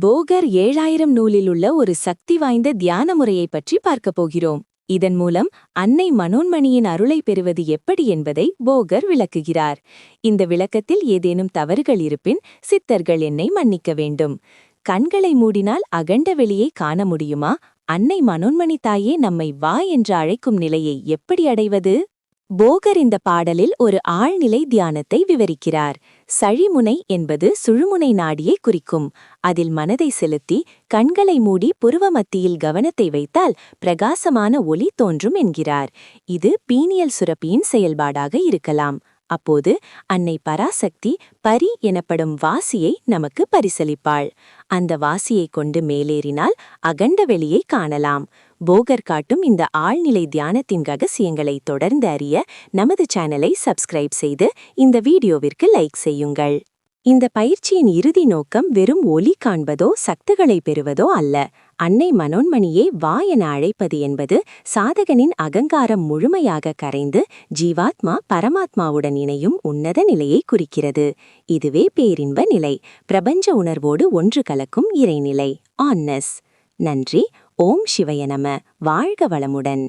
போகர் 7000 நூலிலுள்ள ஒரு சக்தி வாய்ந்த தியான முறையை பற்றி பார்க்கப் போகிறோம். இதன் மூலம் அன்னை மனோன்மணியின் அருளை பெறுவது எப்படி என்பதை போகர் விளக்குகிறார். இந்த விளக்கத்தில் ஏதேனும் தவறுகள் இருப்பின் சித்தர்கள் என்னை மன்னிக்க வேண்டும். கண்களை மூடினால் அகண்ட வெளியை காண முடியுமா? அன்னை மனோன்மணி தாயே நம்மை வா என்று அழைக்கும் நிலையை எப்படி அடைவது? போகர் இந்த பாடலில் ஒரு ஆழ்நிலை தியானத்தை விவரிக்கிறார். சழிமுனை என்பது சுழுமுனை நாடியை குறிக்கும். அதில் மனதை செலுத்தி கண்களை மூடி புருவ மத்தியில் கவனத்தை வைத்தால் பிரகாசமான ஒளி தோன்றும் என்கிறார். இது பீனியல் சுரப்பியின் செயல்பாடாக இருக்கலாம். அப்போது அன்னை பராசக்தி பரி எனப்படும் வாசியை நமக்கு பரிசளிப்பாள். அந்த வாசியைக் கொண்டு மேலேறினால் அகண்ட வெளியை காணலாம். போகர் காட்டும் இந்த ஆழ்நிலை தியானத்தின் ரகசியங்களை தொடர்ந்து அறிய நமது சேனலை சப்ஸ்கிரைப் செய்து இந்த வீடியோவிற்கு லைக் செய்யுங்கள். இந்த பயிற்சியின் இறுதி நோக்கம் வெறும் ஒளி காண்பதோ சக்திகளை பெறுவதோ அல்ல. அன்னை மனோன்மணியே வா என அழைப்பது என்பது சாதகனின் அகங்காரம் முழுமையாக கரைந்து ஜீவாத்மா பரமாத்மாவுடன் இணையும் உன்னத நிலையை குறிக்கிறது. இதுவே பேரின்ப நிலை, பிரபஞ்ச உணர்வோடு ஒன்று கலக்கும் இறைநிலை, ஆன்னஸ். நன்றி. ஓம் சிவய நம. வாழ்க வளமுடன்.